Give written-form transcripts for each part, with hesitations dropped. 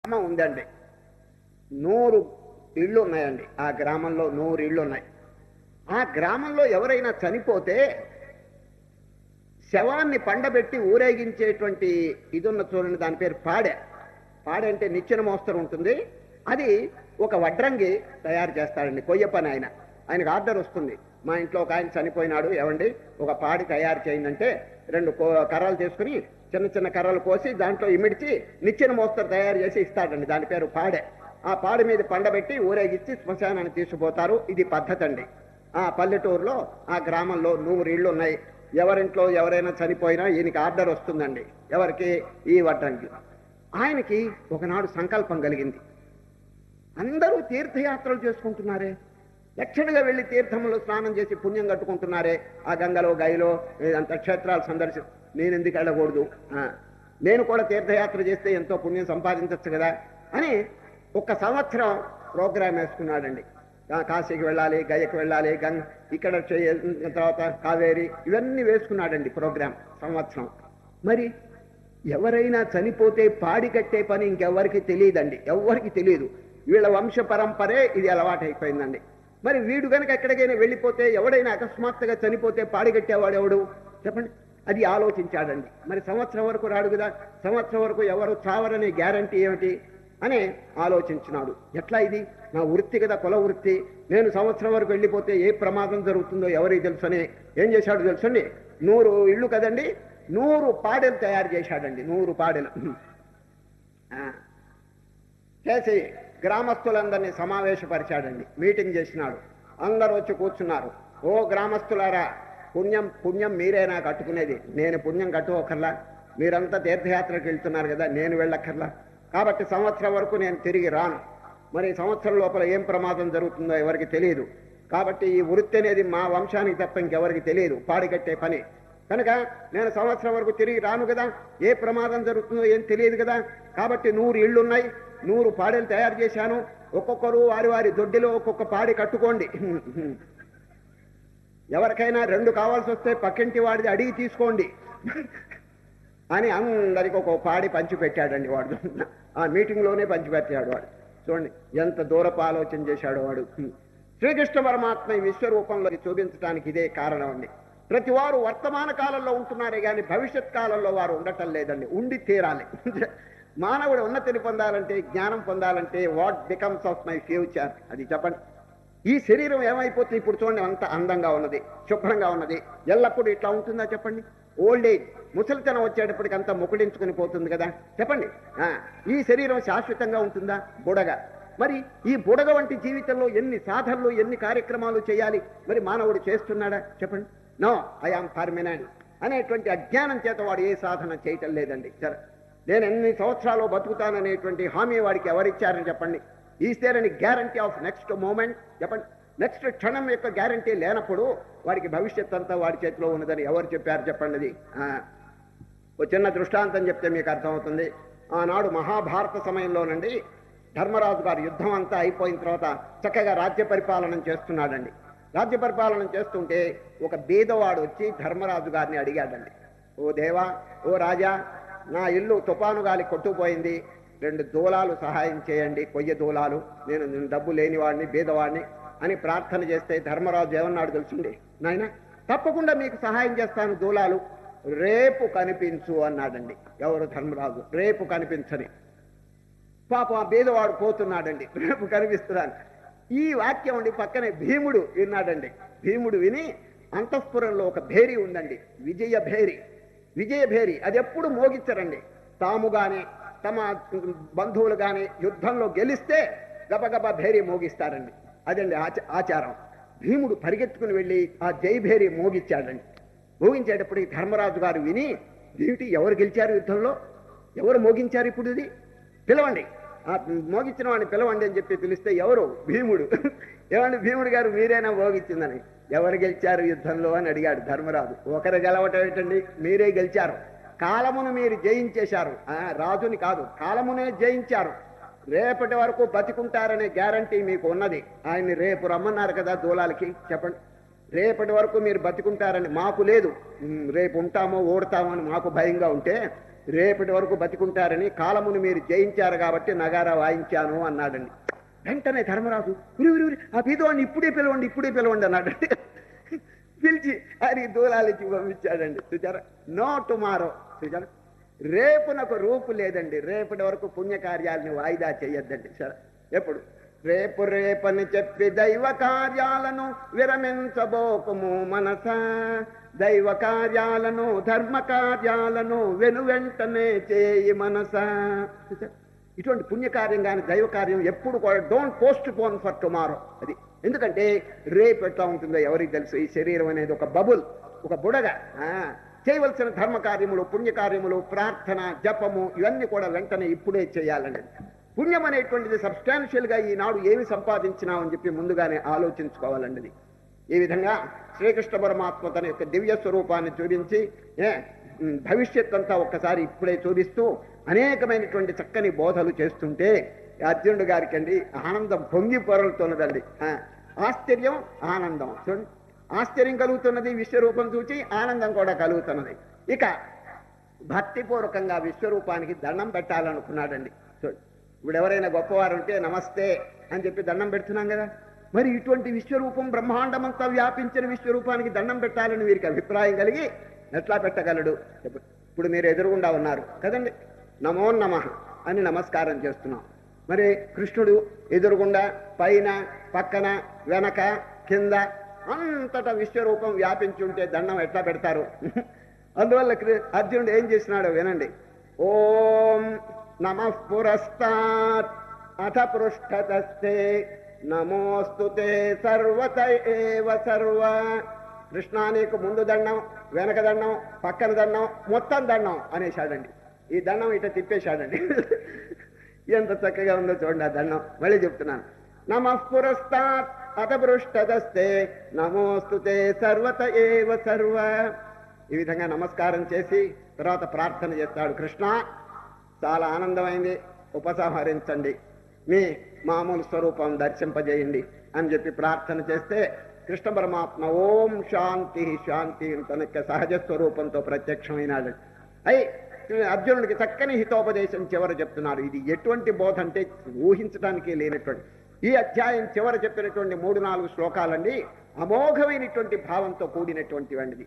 గ్రామం ఉందండి. 100 ఇళ్ళు ఉన్నాయండి. ఆ గ్రామంలో 100 ఇళ్ళు ఉన్నాయి. ఆ గ్రామంలో ఎవరైనా చనిపోతే శవాన్ని పండబెట్టి ఊరేగించేటువంటి ఇది ఉన్న చూడండి, దాని పేరు పాడె. పాడె అంటే నిచ్చెన మోస్తరు ఉంటుంది. అది ఒక వడ్రంగి తయారు చేస్తాడండి, కొయ్య పని ఆయన. ఆయనకు ఆర్డర్ వస్తుంది, మా ఇంట్లో ఒక ఆయన చనిపోయినాడు, ఏమండి ఒక పాడి తయారు చేయండి. 2 కర్రలు చేసుకుని చిన్న చిన్న కర్రలు కోసి దాంట్లో ఇమిడ్చి నిచ్చెన మోస్తరు తయారు చేసి ఇస్తాడండి. దాని పేరు పాడె. ఆ పాడి మీద పండబెట్టి ఊరేగించి శ్మశానాన్ని తీసుకుపోతారు. ఇది పద్ధతి అండి. ఆ పల్లెటూరులో ఆ గ్రామంలో 100 ఇళ్ళు ఉన్నాయి. ఎవరింట్లో ఎవరైనా చనిపోయినా ఈయనకి ఆర్డర్ వస్తుందండి. ఎవరికి? ఈ వడ్రంగి. ఆయనకి ఒకనాడు సంకల్పం కలిగింది, అందరూ తీర్థయాత్రలు చేసుకుంటున్నారే, లక్షణంగా వెళ్ళి తీర్థంలో స్నానం చేసి పుణ్యం కట్టుకుంటున్నారే, ఆ గంగలో గైలో అంత క్షేత్రాలు సందర్శి, నేను ఎందుకు వెళ్ళకూడదు, నేను కూడా తీర్థయాత్ర చేస్తే ఎంతో పుణ్యం సంపాదించవచ్చు కదా అని 1 సంవత్సరం ప్రోగ్రాం వేసుకున్నాడండి. కాశీకి వెళ్ళాలి, గయకి వెళ్ళాలి, ఇక్కడ తర్వాత కావేరి, ఇవన్నీ వేసుకున్నాడండి ప్రోగ్రాం సంవత్సరం. మరి ఎవరైనా చనిపోతే పాడి కట్టే పని ఇంకెవరికి తెలియదండి, ఎవరికి తెలియదు. వీళ్ళ వంశ పరంపరే ఇది అలవాటు అయిపోయిందండి. మరి వీడు కనుక ఎక్కడికైనా వెళ్ళిపోతే, ఎవడైనా అకస్మాత్తుగా చనిపోతే పాడి కట్టేవాడు ఎవడు చెప్పండి? అది ఆలోచించాడండి. మరి సంవత్సరం వరకు రాడు కదా, సంవత్సరం వరకు ఎవరు చావరనే గ్యారంటీ ఏమిటి అని ఆలోచించినాడు. ఎట్లా ఇది నా వృత్తి కదా, కుల వృత్తి, నేను సంవత్సరం వరకు వెళ్ళిపోతే ఏ ప్రమాదం జరుగుతుందో ఎవరికి తెలుసని ఏం చేశాడు తెలుసండి? 100 ఇళ్ళు కదండి, 100 పాడెలు తయారు చేశాడండి. 100 పాడెలు చేసి గ్రామస్తులందరినీ సమావేశపరిచాడండి. మీటింగ్ చేసినాడు. అందరూ వచ్చి కూర్చున్నారు. ఓ గ్రామస్తులారా, పుణ్యం మీరే నాకు కట్టుకునేది, నేను పుణ్యం కట్టుకోకర్లా, మీరంతా తీర్థయాత్రకు వెళ్తున్నారు కదా, నేను వెళ్ళక్కర్లా, కాబట్టి సంవత్సరం వరకు నేను తిరిగి రాను. మరి సంవత్సరం లోపల ఏం ప్రమాదం జరుగుతుందో ఎవరికి తెలియదు. కాబట్టి ఈ వృత్తి అనేది మా వంశానికి తప్ప ఇంకెవరికి తెలియదు, పాడికట్టే పని కనుక నేను సంవత్సరం వరకు తిరిగి రాను కదా, ఏ ప్రమాదం జరుగుతుందో ఏం తెలియదు కదా. కాబట్టి 100 ఇళ్ళు ఉన్నాయి, 100 పాడెలు తయారు చేశాను. ఒక్కొక్కరు వారి వారి దొడ్డిలో ఒక్కొక్క పాడి కట్టుకోండి. ఎవరికైనా 2 కావాల్సి వస్తే పక్కింటి వాడిది అడిగి తీసుకోండి అని అందరికి ఒక పాడి పంచిపెట్టాడండి వాడు. ఆ మీటింగ్లోనే పంచిపెట్టాడు వాడు. చూడండి ఎంత దూరపు ఆలోచన చేశాడు వాడు. శ్రీకృష్ణ పరమాత్మ ఈ విశ్వరూపంలో చూపించడానికి ఇదే కారణం అండి. ప్రతి వారు వర్తమాన కాలంలో ఉంటున్నారే కానీ భవిష్యత్ కాలంలో వారు ఉండటం లేదండి, ఉండి తీరాలి. మానవుడు ఉన్నతిని పొందాలంటే, జ్ఞానం పొందాలంటే, what becomes of my future అది చెప్పండి. ఈ శరీరం ఏమైపోతుంది? ఇప్పుడు చూడండి, అంత అందంగా ఉన్నది, శుభ్రంగా ఉన్నది, ఎల్లప్పుడూ ఇట్లా ఉంటుందా చెప్పండి? ఓల్డ్ ఏజ్, ముసలితనం వచ్చేటప్పటికి అంతా ముకుడించుకుని పోతుంది కదా చెప్పండి. ఈ శరీరం శాశ్వతంగా ఉంటుందా? బుడగ. మరి ఈ బుడగ వంటి జీవితంలో ఎన్ని సాధనలు, ఎన్ని కార్యక్రమాలు చేయాలి? మరి మానవుడు చేస్తున్నాడా చెప్పండి? నో, ఐ ఆమ్ పర్మనెంట్ అనేటువంటి అజ్ఞానం చేత వాడు ఏ సాధన చేయటం లేదండి. సరే, నేను ఎన్ని సంవత్సరాలు బతుకుతాననేటువంటి హామీ వాడికి ఎవరిచ్చారని చెప్పండి? Is there any guarantee of next moment చెప్పండి? నెక్స్ట్ క్షణం యొక్క గ్యారంటీ లేనప్పుడు వాడికి భవిష్యత్ అంతా వాడి చేతిలో ఉన్నదని ఎవరు చెప్పారు చెప్పండి? అది ఒక చిన్న దృష్టాంతం చెప్తే మీకు అర్థమవుతుంది. ఆనాడు మహాభారత సమయంలోనండి ధర్మరాజు గారు యుద్ధం అంతా అయిపోయిన తర్వాత చక్కగా రాజ్య పరిపాలన చేస్తున్నాడండి. రాజ్య పరిపాలన చేస్తుంటే ఒక బీదవాడు వచ్చి ధర్మరాజు గారిని అడిగాడండి, ఓ దేవా, ఓ రాజా, నా ఇల్లు తుఫాను గాలి కొట్టుకుపోయింది, 2 దూలాలు సహాయం చేయండి, కొయ్య దూలాలు, నేను డబ్బు లేనివాడిని, బీదవాడిని అని ప్రార్థన చేస్తే ధర్మరాజు ఏమన్నాడు తెలుసుండి? నాయన, తప్పకుండా మీకు సహాయం చేస్తాను, దూలాలు రేపు కనిపించు అన్నాడండి. ఎవరు? ధర్మరాజు. రేపు కనిపించని. పాపం ఆ బీదవాడు పోతున్నాడండి, రేపు కనిపిస్తున్నాను. ఈ వాక్యం అండి పక్కనే భీముడు విన్నాడండి. భీముడు విని అంతఃపురంలో ఒక భేరి ఉందండి, విజయ భేరి. అది ఎప్పుడు మోగించరండి. తాము గాని తమ బంధువులు గాని యుద్ధంలో గెలిస్తే గబగబా భేరి మోగిస్తారండి. అదండి ఆచారం. భీముడు పరిగెత్తుకుని వెళ్ళి ఆ జై భేరి మోగించాడండి. మోగించేటప్పటికి ధర్మరాజు గారు విని, ఏమిటి, ఎవరు గెలిచారు యుద్ధంలో, ఎవరు మోగించారు ఇప్పుడు, ఇది పిలవండి, ఆ మోగించిన వాడిని పిలవండి అని చెప్పి పిలిస్తే ఎవరు? భీముడు. ఏమండి భీముడు గారు, మీరేనా మోగించిందని? ఎవరు గెలిచారు యుద్ధంలో అని అడిగాడు ధర్మరాజు. ఒకరు గెలవటం ఏంటండి, మీరే గెలిచారు, కాలమును మీరు జయించేశారు. రాజుని కాదు, కాలమునే జయించారు. రేపటి వరకు బతికుంటారనే గ్యారంటీ మీకు ఉన్నది. ఆయన్ని రేపు రమ్మన్నారు కదా దూలాలకి చెప్పండి. రేపటి వరకు మీరు బతికుంటారని మాకు లేదు, రేపు ఉంటామో ఓడతామో అని మాకు భయంగా ఉంటే రేపటి వరకు బతికుంటారని కాలమును మీరు జయించారు కాబట్టి నగారా వాయించాను అన్నాడండి. వెంటనే ధర్మరాజు ఉరి ఆ పీదవాడిని ఇప్పుడే పిలవండి అన్నాడండి. పిలిచి ఆయనకి దూలాలిచ్చి పంపించాడండి. చూచారా, నో టుమారో. చూచారా, రేపునకు రూపు లేదండి. రేపటి వరకు పుణ్యకార్యాలని వాయిదా చేయొద్దండి. సరే, ఎప్పుడు రేపని చెప్పి దైవ కార్యాలను విరమించబోకము మనస, దైవ కార్యాలను ధర్మ కార్యాలను వెనువెంటనే చేయి మనస. ఇటువంటి పుణ్యకార్యం కానీ దైవ కార్యం ఎప్పుడు కూడా don't post phone for tomorrow. అది ఎందుకంటే రేపు ఎట్లా ఉంటుందో ఎవరికి తెలుసు. ఈ శరీరం అనేది ఒక బబుల్, ఒక బుడగ. చేయవలసిన ధర్మకార్యములు, పుణ్యకార్యములు, ప్రార్థన, జపము ఇవన్నీ కూడా వెంటనే ఇప్పుడే చేయాలండి. పుణ్యం అనేటువంటిది సబ్స్టాన్షియల్గా ఈనాడు ఏమి సంపాదించినామని చెప్పి ముందుగానే ఆలోచించుకోవాలండి. ఈ విధంగా శ్రీకృష్ణ పరమాత్మ తన యొక్క దివ్య స్వరూపాన్ని చూపించి భవిష్యత్ అంతా ఒక్కసారి ఇప్పుడే చూపిస్తూ అనేకమైనటువంటి చక్కని బోధలు చేస్తుంటే అర్జునుడు గారికి అండి ఆనందం పొంగి పొరలుతున్నదండి. ఆశ్చర్యం, ఆనందం. చూడండి, ఆశ్చర్యం కలుగుతున్నది విశ్వరూపం చూచి, ఆనందం కూడా కలుగుతున్నది. ఇక భక్తిపూర్వకంగా విశ్వరూపానికి దండం పెట్టాలనుకున్నాడండి. చూడండి, ఇప్పుడు ఎవరైనా గొప్పవారు ఉంటే నమస్తే అని చెప్పి దండం పెడుతున్నాం కదా. మరి ఇటువంటి విశ్వరూపం బ్రహ్మాండమంతా వ్యాపించిన విశ్వరూపానికి దండం పెట్టాలని వీరికి అభిప్రాయం కలిగి ఎట్లా పెట్టగలడు? ఇప్పుడు మీరు ఎదురుగుండా ఉన్నారు కదండి, నమో నమః అని నమస్కారం చేస్తున్నాం. మరి కృష్ణుడు ఎదురుగుండా, పైన, పక్కన, వెనక, కింద అంతటా విశ్వరూపం వ్యాపించి ఉంటే దండం ఎట్లా పెడతారు? అందువల్ల అర్జునుడు ఏం చేసినాడో వినండి. ఓం నమః పురస్తాత్ అథ పృష్ఠతస్తే నమోస్తుతే సర్వత ఏవ సర్వ. కృష్ణ, నీకు ముందు దండం, వెనక దండం, పక్కన దండం, మొత్తం దండం అనేశాడండి. ఈ దండం ఇట తిప్పేశాడండి. ఎంత చక్కగా ఉందో చూడండి ఆ దండం. మళ్ళీ చెప్తున్నాను, నమః పురస్తాత్ అథ పృష్ఠతస్తే నమోస్తుతే సర్వత ఏవ సర్వ. ఈ విధంగా నమస్కారం చేసి తర్వాత ప్రార్థన చేస్తాడు. కృష్ణ, చాలా ఆనందమైంది, ఉపసంహరించండి, మీ మామూలు స్వరూపం దర్శింపజేయండి అని చెప్పి ప్రార్థన చేస్తే కృష్ణ పరమాత్మ ఓం శాంతి శాంతి తన యొక్క సహజ స్వరూపంతో ప్రత్యక్షమైనాడు. అర్జునుడికి చక్కని హితోపదేశం చివర చెప్తున్నాడు. ఇది ఎటువంటి బోధ అంటే ఊహించడానికి లేనటువంటి. ఈ అధ్యాయం చివర చెప్పినటువంటి 3-4 శ్లోకాలండి అమోఘమైనటువంటి భావంతో కూడినటువంటివండి.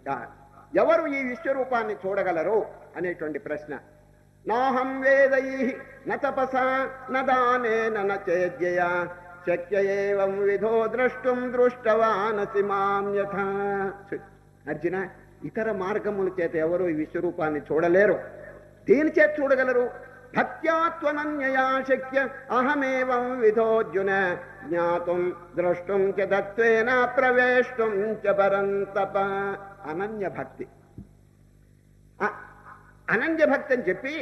ఎవరు ఈ విశ్వరూపాన్ని చూడగలరు అనేటువంటి ప్రశ్న. నాహం వేదైః న తపసా న దానేన న చేద్యయా శక్య ఏవం విధో ద్రష్టుం దృష్టవానసి మాం యథా. అర్జున, ఇతర మార్గముల చేత ఎవరు ఈ విశ్వరూపాన్ని చూడలేరు. దేని చేత చూడగలరు? భక్త్యా త్వనన్యయా శక్య అహమేవం విధోర్జున జ్ఞాతుం ద్రష్టుం చ తత్వేన ప్రవేష్టుం చ పరంతప. అనన్య భక్తి. అనన్య భక్తి అని చెప్పి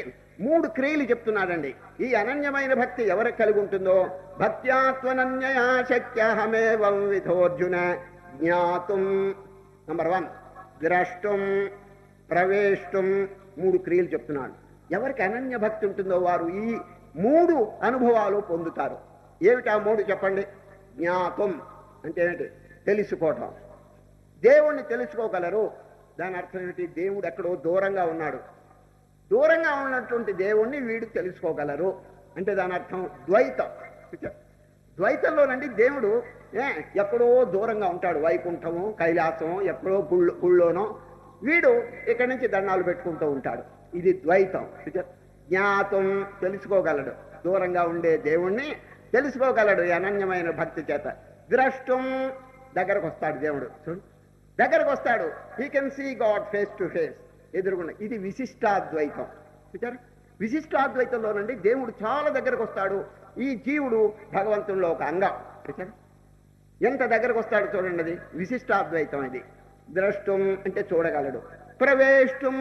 3 క్రియలు చెప్తున్నాడండి. ఈ అనన్యమైన భక్తి ఎవరికి కలిగి ఉంటుందో, భక్త్యా త్వనన్యయా శక్య అహమేవం విధోర్జున జ్ఞాతుం, నంబర్ 1, ద్రష్టుం, ప్రవేష్టుం, 3 క్రియలు చెప్తున్నాడు. ఎవరికి అనన్య భక్తి ఉంటుందో వారు ఈ 3 అనుభవాలు పొందుతారు. ఏమిటా 3 చెప్పండి? జ్ఞాతం అంటే ఏంటి? తెలుసుకోవటం. దేవుణ్ణి తెలుసుకోగలరు. దాని అర్థం ఏమిటి? దేవుడు ఎక్కడో దూరంగా ఉన్నాడు. దూరంగా ఉన్నటువంటి దేవుణ్ణి వీడు తెలుసుకోగలరు అంటే దాని అర్థం ద్వైతం. ద్వైతంలోనండి దేవుడు ఎక్కడో దూరంగా ఉంటాడు. వైకుంఠము, కైలాసము, ఎక్కడో గుళ్ళోనో, వీడు ఇక్కడి నుంచి దండాలు పెట్టుకుంటూ ఉంటాడు. ఇది ద్వైతం. జ్ఞాతం, తెలుసుకోగలడు. దూరంగా ఉండే దేవుణ్ణి తెలుసుకోగలడు ఈ అనన్యమైన భక్తి చేత. ద్రష్టం, దగ్గరకు వస్తాడు దేవుడు. దగ్గరకు వస్తాడు. He can see God face to face, ఎదురుగుండా. ఇది విశిష్టాద్వైతం. చూచారు? విశిష్టాద్వైతంలోనండి దేవుడు చాలా దగ్గరకు వస్తాడు. ఈ జీవుడు భగవంతుల్లో ఒక అంగం. చూచారు? ఎంత దగ్గరకు వస్తాడు చూడండి. అది విశిష్టాద్వైతం. ఇది ద్రష్టం అంటే చూడగలడు. ప్రవేశం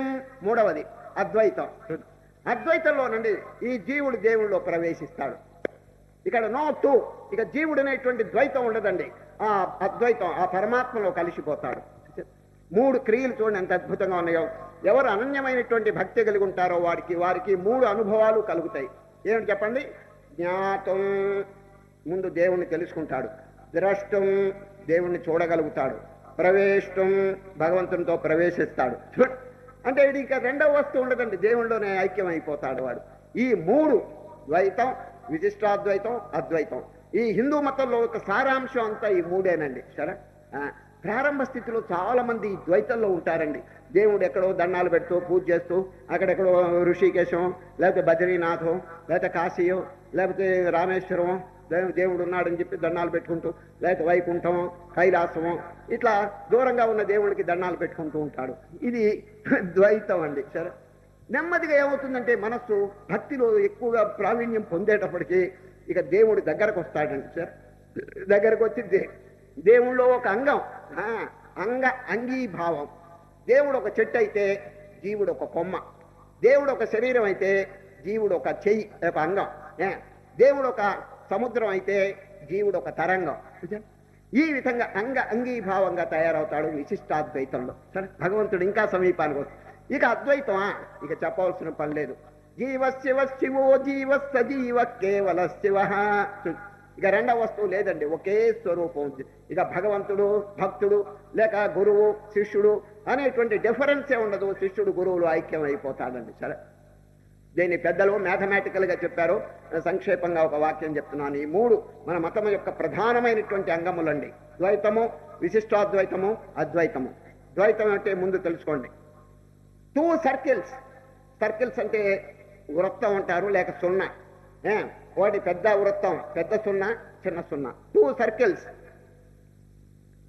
3వది అద్వైతం. అద్వైతంలోనండి ఈ జీవుడు దేవుడిలో ప్రవేశిస్తాడు. ఇక్కడ నో టూ, ఇక జీవుడు అనేటువంటి ద్వైతం ఉండదండి. ఆ అద్వైతం, ఆ పరమాత్మలో కలిసిపోతాడు. 3 క్రియలు చూడండి ఎంత అద్భుతంగా ఉన్నాయో. ఎవరు అనన్యమైనటువంటి భక్తి కలిగి ఉంటారో వారికి 3 అనుభవాలు కలుగుతాయి. ఏమిటి చెప్పండి? జ్ఞాతం, ముందు దేవుణ్ణి తెలుసుకుంటాడు. ద్రష్టం, దేవుణ్ణి చూడగలుగుతాడు. ప్రవేశం, భగవంతునితో ప్రవేశిస్తాడు. అంటే ఇది ఇక రెండవ వస్తువు ఉండదండి, దేవుళ్ళలోనే ఐక్యం అయిపోతాడు వాడు. ఈ మూడు, ద్వైతం, విశిష్టాద్వైతం, అద్వైతం, ఈ హిందూ మతంలో ఒక సారాంశం అంతా ఈ మూడేనండి. సరే, ప్రారంభ స్థితిలో చాలా మంది ఈ ద్వైతంలో ఉంటారండి. దేవుడు ఎక్కడో దండాలు పెడుతూ పూజ చేస్తూ, అక్కడెక్కడో ఋషికేశం, లేకపోతే బద్రీనాథం, లేకపోతే కాశీయో, లేకపోతే రామేశ్వరం దేవుడు ఉన్నాడని చెప్పి దండాలు పెట్టుకుంటూ, లేకపోతే వైకుంఠం, కైలాసము, ఇట్లా దూరంగా ఉన్న దేవుడికి దండాలు పెట్టుకుంటూ ఉంటాడు. ఇది ద్వైతం అండి. సరే, నెమ్మదిగా ఏమవుతుందంటే మనస్సు భక్తిలో ఎక్కువగా ప్రావీణ్యం పొందేటప్పటికీ ఇక దేవుడి దగ్గరకు వస్తాడండి. సార్, దగ్గరకు వచ్చి దేవుళ్ళో ఒక అంగం, అంగీభావం. దేవుడు ఒక చెట్టు అయితే జీవుడు ఒక కొమ్మ, దేవుడు ఒక శరీరం అయితే జీవుడు ఒక చెయ్యి, ఒక అంగం, దేవుడు ఒక సముద్రం అయితే జీవుడు ఒక తరంగం. ఈ విధంగా అంగీభావంగా తయారవుతాడు విశిష్టాద్వైతంలో. సరే, భగవంతుడు ఇంకా సమీపానికి వస్తుంది. ఇక అద్వైతమా, ఇక చెప్పవలసిన పని లేదు. జీవ శివ శివో జీవ సజీవ కేవల శివ. ఇక రెండవ వస్తువు లేదండి, ఒకే స్వరూపం. ఇక భగవంతుడు, భక్తుడు, లేక గురువు, శిష్యుడు అనేటువంటి డిఫరెన్సే ఉండదు. శిష్యుడు గురువులు ఐక్యం అయిపోతాడండి. సరే, దీన్ని పెద్దలు మ్యాథమెటికల్గా చెప్పారు. సంక్షేపంగా ఒక వాక్యం చెప్తున్నాను. ఈ మూడు మన మతం యొక్క ప్రధానమైనటువంటి అంగములండి. ద్వైతము, విశిష్టాద్వైతము, అద్వైతము. ద్వైతం అంటే ముందు తెలుసుకోండి. 2 సర్కిల్స్, సర్కిల్స్ అంటే వృత్తం అంటారు, లేక సున్నా. ఒకటి పెద్ద వృత్తం, పెద్ద సున్నా, చిన్న సున్నా. 2 సర్కిల్స్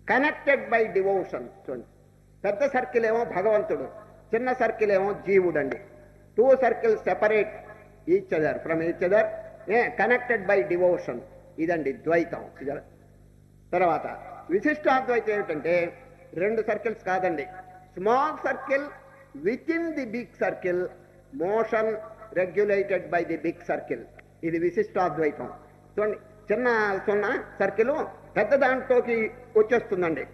కనెక్టెడ్ బై డివోషన్. చూడండి, పెద్ద సర్కిల్ ఏమో భగవంతుడు, చిన్న సర్కిల్ ఏమో జీవుడు అండి. 2 circles separate each other from each other, connected by devotion. ఇదండి ద్వైతం. తర్వాత విశిష్టాద్వైతం ఏమిటంటే 2 సర్కిల్స్ కాదండి, small circle within the big circle, motion regulated by the big circle. ఇది విశిష్టాద్వైతం. చూడండి, చిన్న సున్నా సర్కిల్ పెద్ద దాంట్లోకి వచ్చేస్తుందండి.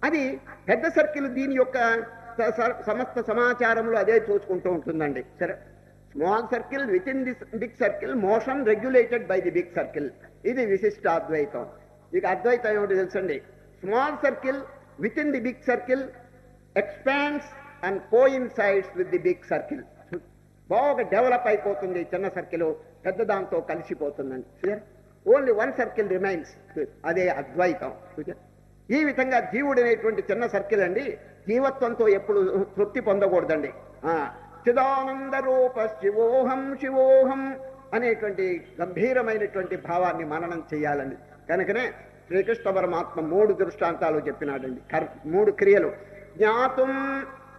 అది పెద్ద సర్కిల్ దీని యొక్క సమస్త సమాచారంలో అదే చూసుకుంటూ ఉంటుందండి. సరే, small circle within the big circle, motion regulated by the big circle. ఇది విశిష్టాద్వైతం. ఇక అద్వైతం ఏమిటి తెలుసండి, small circle within the big circle expands and coincides with the big circle. బాగా డెవలప్ అయిపోతుంది చిన్న సర్కిల్, పెద్ద దాంతో కలిసిపోతుందండి. ఓన్లీ 1 సర్కిల్ రిమైన్స్, అదే అద్వైతం. ఈ విధంగా జీవుడు అనేటువంటి చిన్న సర్కిల్ అండి జీవత్వంతో ఎప్పుడు తృప్తి పొందకూడదండి. చిదానంద రూప శివోహం శివోహం అనేటువంటి గంభీరమైనటువంటి భావాన్ని మననం చేయాలండి. కనుకనే శ్రీకృష్ణ పరమాత్మ 3 దృష్టాంతాలు చెప్పినాడండి, 3 క్రియలు. జ్ఞాతుం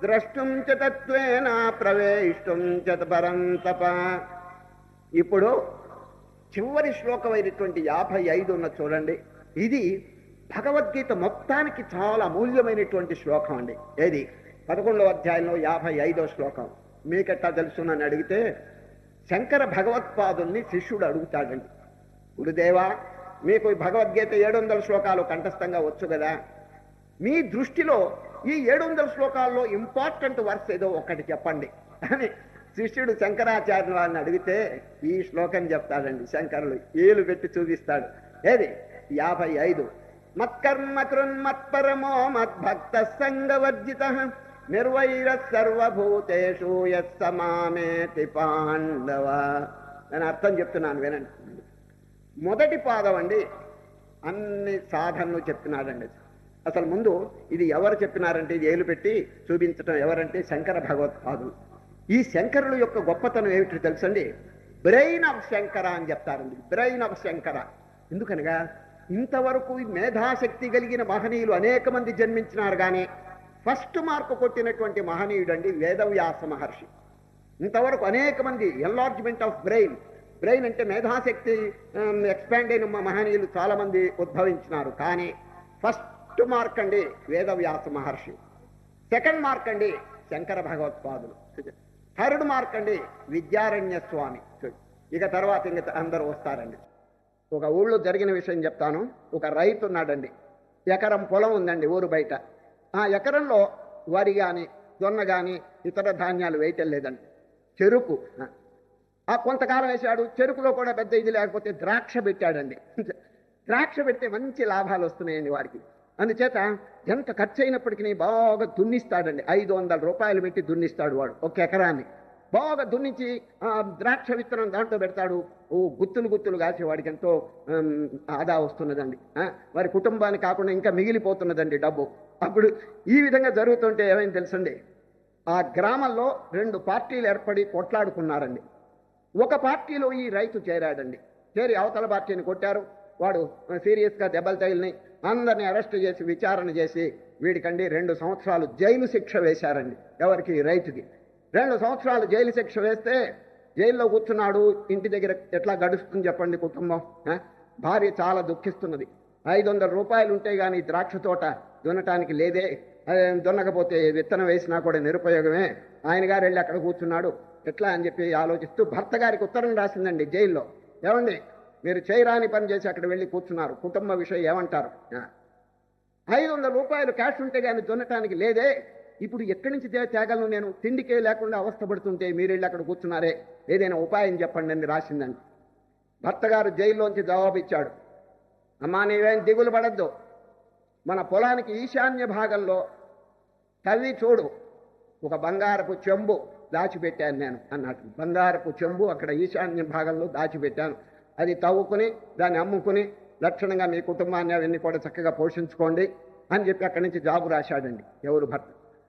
ద్రష్టుం చ తత్వేన ప్రవేశం చ పరంతప. ఇప్పుడు చివరి శ్లోకమైనటువంటి 55 ఉన్న చూడండి, ఇది భగవద్గీత మొత్తానికి చాలా అమూల్యమైనటువంటి శ్లోకం అండి. ఏది 11వ అధ్యాయంలో 55వ శ్లోకం. మీకెట్టా తెలుసునని అడిగితే శంకర భగవత్పాదుల్ని శిష్యుడు అడుగుతాడండి, గురుదేవా మీకు భగవద్గీత 700 శ్లోకాలు కంఠస్థంగా వచ్చు కదా, మీ దృష్టిలో ఈ 700 శ్లోకాల్లో ఇంపార్టెంట్ వర్స్ ఏదో ఒకటి చెప్పండి అని శిష్యుడు శంకరాచార్య వారిని అడిగితే ఈ శ్లోకం చెప్తాడండి. శంకరులు ఏలు పెట్టి చూపిస్తాడు. ఏది 55. మత్కర్మ కృన్మత్పరమో మద్భక్త సంగవర్జిత నిర్వైర సర్వభూతేషు యస్సమామేతి పాండవ. నేను అర్థం చెప్తున్నాను వినండి. మొదటి పాదం అండి అన్ని సాధనలు చెప్తున్నాడండి. అసలు ముందు ఇది ఎవరు చెప్పినారంటే ఇది ఏలు పెట్టి చూపించడం ఎవరంటే శంకర భగవత్పాదులు. ఈ శంకరుల యొక్క గొప్పతనం ఏమిటి తెలుసండి, బ్రెయిన్ ఆఫ్ శంకర అని చెప్తారండి. బ్రెయిన్ ఆఫ్ శంకర ఎందుకనగా ఇంతవరకు మేధాశక్తి కలిగిన మహనీయులు అనేక మంది జన్మించినారు, కానీ ఫస్ట్ మార్కు కొట్టినటువంటి మహనీయుడండి వేదవ్యాస మహర్షి. ఇంతవరకు అనేక మంది ఎన్లార్జ్మెంట్ ఆఫ్ బ్రెయిన్, బ్రెయిన్ అంటే మేధాశక్తి ఎక్స్పాండ్ అయిన మహనీయులు చాలా మంది ఉద్భవించినారు, కానీ ఫస్ట్ మార్క్ అండి వేదవ్యాస మహర్షి. సెకండ్ మార్క్ అండి శంకర భగవత్పాదులు. థర్డ్ మార్క్ అండి విద్యారణ్య స్వామి. ఇక తర్వాత ఇంక అందరూ వస్తారండి. ఒక ఊళ్ళో జరిగిన విషయం చెప్తాను. ఒక రైతు ఉన్నాడండి, ఎకరం పొలం ఉందండి ఊరు బయట. ఆ ఎకరంలో వరి కానీ జొన్న కానీ ఇతర ధాన్యాలు వేయటం లేదండి, చెరుకు. ఆ కొంతకాలం వేసాడు, చెరుకులో కూడా పెద్ద ఇది లేకపోతే ద్రాక్ష పెట్టాడండి. ద్రాక్ష పెడితే మంచి లాభాలు వస్తున్నాయండి వాడికి. అందుచేత ఎంత ఖర్చు అయినప్పటికీ బాగా దున్నిస్తాడండి. 500 రూపాయలు పెట్టి దున్నిస్తాడు వాడు ఒక ఎకరాన్ని. బాగా దున్నించి ద్రాక్ష విత్తనం దాంట్లో పెడతాడు. గుత్తులు గుత్తులు కాసి వాడికి ఎంతో ఆదా వస్తున్నదండి. వారి కుటుంబానికి కాకుండా ఇంకా మిగిలిపోతున్నదండి డబ్బు. అప్పుడు ఈ విధంగా జరుగుతుంటే ఏమైంది తెలుసండి, ఆ గ్రామంలో 2 పార్టీలు ఏర్పడి కొట్లాడుకున్నారండి. ఒక పార్టీలో ఈ రైతు చేరాడండి. చేరి అవతల పార్టీని కొట్టారు. వాడు సీరియస్గా దెబ్బలు తగిలిని అందరినీ అరెస్ట్ చేసి విచారణ చేసి వీడికండి 2 సంవత్సరాలు జైలు శిక్ష వేశారండి. ఎవరికి? రైతుకి 2 సంవత్సరాలు జైలు శిక్ష వేస్తే జైల్లో కూర్చున్నాడు. ఇంటి దగ్గర ఎట్లా గడుస్తుంది చెప్పండి కుటుంబం? భార్య చాలా దుఃఖిస్తున్నది. 500 రూపాయలు ఉంటే కానీ ద్రాక్ష తోట దున్నటానికి లేదే, దున్నకపోతే విత్తనం వేసినా కూడా నిరుపయోగమే. ఆయన గారు వెళ్ళి అక్కడ కూర్చున్నాడు. ఎట్లా అని చెప్పి ఆలోచిస్తూ భర్త గారికి ఉత్తరం రాసిందండి జైల్లో. ఏమండి, మీరు చేయరాని పని చేసి అక్కడ వెళ్ళి కూర్చున్నారు, కుటుంబ విషయం ఏమంటారు? 500 రూపాయలు క్యాష్ ఉంటే కానీ దున్నటానికి లేదే, ఇప్పుడు ఎక్కడి నుంచి తేగలను నేను? తిండికే లేకుండా అవస్థపడుతుంటే మీరు వెళ్ళి అక్కడ కూర్చున్నారే, ఏదైనా ఉపాయం చెప్పండి అని రాసిందండి. భర్త గారు జైల్లోంచి జవాబు ఇచ్చాడు, అమ్మా నీవేం దిగులు పడద్దు, మన పొలానికి ఈశాన్య భాగంలో తవ్వి చూడు, ఒక బంగారపు చెంబు దాచిపెట్టాను నేను అన్నట్టు. బంగారపు చెంబు అక్కడ ఈశాన్య భాగంలో దాచిపెట్టాను, అది తవ్వుకుని దాన్ని అమ్ముకుని లక్షణంగా మీ కుటుంబాన్ని అవన్నీ కూడా చక్కగా పోషించుకోండి అని చెప్పి అక్కడి నుంచి జాబు రాశాడండి. ఎవరు? భర్త.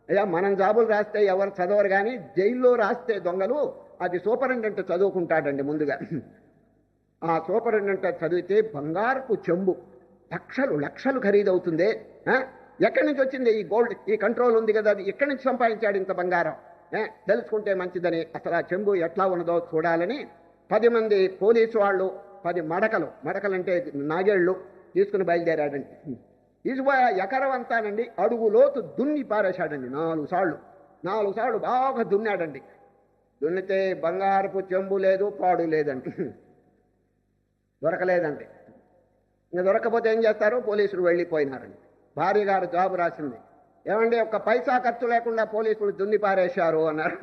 అయ్యా, మనం జాబులు రాస్తే ఎవరు చదవరు, కానీ జైల్లో రాస్తే దొంగలు అది సూపరింటెండెంట్ చదువుకుంటాడండి ముందుగా. ఆ సూపరింటెండెంట్ చదివితే బంగారపు చెంబు లక్షలు ఖరీదవుతుంది. ఎక్కడి నుంచి వచ్చింది ఈ గోల్డ్? ఈ కంట్రోల్ ఉంది కదా, అది ఎక్కడి నుంచి సంపాదించాడు ఇంత బంగారం? తెలుసుకుంటే మంచిదని అసలు ఆ చెంబు ఎట్లా ఉన్నదో చూడాలని 10 మంది పోలీసు వాళ్ళు 10 మడకలంటే నాగేళ్లు తీసుకుని బయలుదేరాడండి. తీసుకుపోయి ఎకరం అంతానండి అడుగు లోతు దున్ని పారేశాడండి. 4 సార్లు బాగా దున్నాడండి. దున్నితే బంగారపు చెంబు లేదు, పాడు లేదండి, దొరకలేదండి. ఇంకా దొరకపోతే ఏం చేస్తారు? పోలీసులు వెళ్ళిపోయినారండి. భార్య గారు జాబు రాసింది, ఏమండి ఒక్క పైసా ఖర్చు లేకుండా పోలీసులు దున్ని పారేశారు అన్నారు.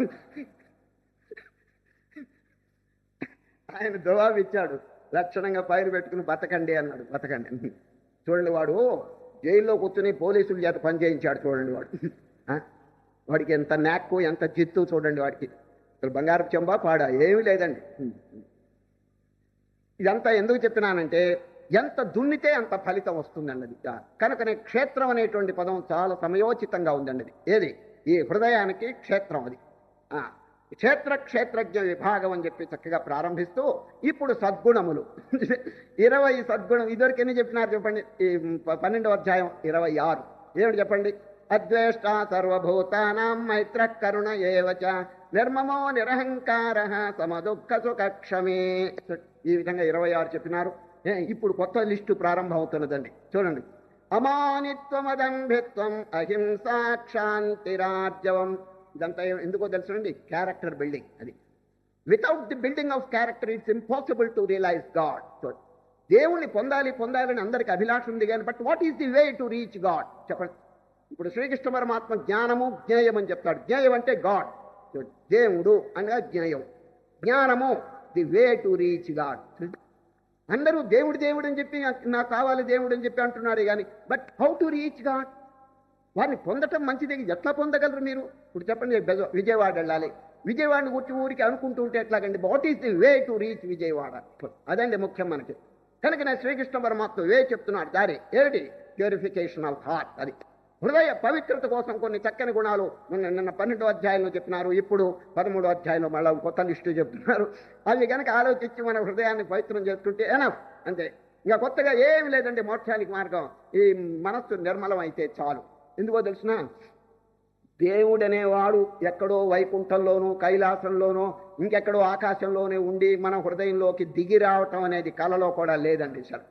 ఆయన జవాబు ఇచ్చాడు, లక్షణంగా పైరు పెట్టుకుని బతకండి అన్నాడు. బతకండి. చూడండి, వాడు జైల్లో కూర్చుని పోలీసుల చేత పని చేయించాడు. చూడండి వాడికి ఎంత నాక్కు, ఎంత జిత్తు చూడండి వాడికి. అసలు బంగారపు చెంబా పాడా ఏమీ లేదండి. ఇదంతా ఎందుకు చెప్పినానంటే, ఎంత దున్నితే అంత ఫలితం వస్తుందన్నది. కనుకనే క్షేత్రం అనేటువంటి పదం చాలా సమయోచితంగా ఉందండి. ఏది? ఈ హృదయానికి క్షేత్రం. అది క్షేత్రజ్ఞ విభాగం అని చెప్పి చక్కగా ప్రారంభిస్తూ ఇప్పుడు సద్గుణములు 20 సద్గుణం. ఇదివరకు ఎన్ని చెప్పినారు చెప్పండి? ఈ 12వ అధ్యాయం 26 ఏమిటి చెప్పండి? అద్వేష్ట సర్వభూతానాం మైత్ర కరుణ ఏవచ నిర్మమో నిరహంకార సమదుఃఖ సుఖక్షమే. ఈ విధంగా 26 చెప్పినారు. ఇప్పుడు కొత్త లిస్టు ప్రారంభం అవుతున్నదండి. చూడండి, అమానిత్వమదంభిత్వం అహింసా క్షాంతిరార్జవం. ఇదంతా ఎందుకో తెలుసునండి, క్యారెక్టర్ బిల్డింగ్. అది without the building of character it's impossible to realise God. దేవుణ్ణి పొందాలని అందరికి అభిలాష ఉంది కానీ, but what is the way to reach God చెప్పండి. ఇప్పుడు శ్రీకృష్ణ పరమాత్మ జ్ఞానము జ్ఞేయం అని చెప్తాడు. జ్ఞేయం అంటే గాడ్, దేవుడు అనగా జ్ఞేయం. జ్ఞానము the way to reach God. అందరూ దేవుడు అని చెప్పి నాకు కావాలి దేవుడు అని చెప్పి అంటున్నారు కానీ, but how to reach God? వారిని పొందటం మంచిది, ఎట్లా పొందగలరు మీరు? ఇప్పుడు చెప్పండి, విజయవాడ వెళ్ళాలి, విజయవాడని ఊరికి అనుకుంటూ ఉంటే ఎట్లాగండి? What is the way to reach Vijayawada? అదండి ముఖ్యం మనకి. కనుక నేను శ్రీకృష్ణ పరమాత్మ వే చెప్తున్నాడు, దారి ఏమిటి? Purification of heart. అది హృదయ పవిత్రత కోసం కొన్ని చక్కని గుణాలు నిన్న 12వ అధ్యాయంలో చెప్పినారు. ఇప్పుడు 13వ అధ్యాయంలో మళ్ళీ కొత్త లిస్టు చెప్తున్నారు. అవి కనుక ఆలోచించి మన హృదయాన్ని పవిత్రం చేసుకుంటే ఎనఫ్, అంతే. ఇంకా కొత్తగా ఏమి లేదండి మోక్షానికి మార్గం. ఈ మనస్సు నిర్మలం అయితే చాలు. ఎందుకో తెలుసిన, దేవుడనేవాడు ఎక్కడో వైకుంఠంలోనూ కైలాసంలోనూ ఇంకెక్కడో ఆకాశంలోనే ఉండి మన హృదయంలోకి దిగి రావటం అనేది కలలో కూడా లేదండి. సార్,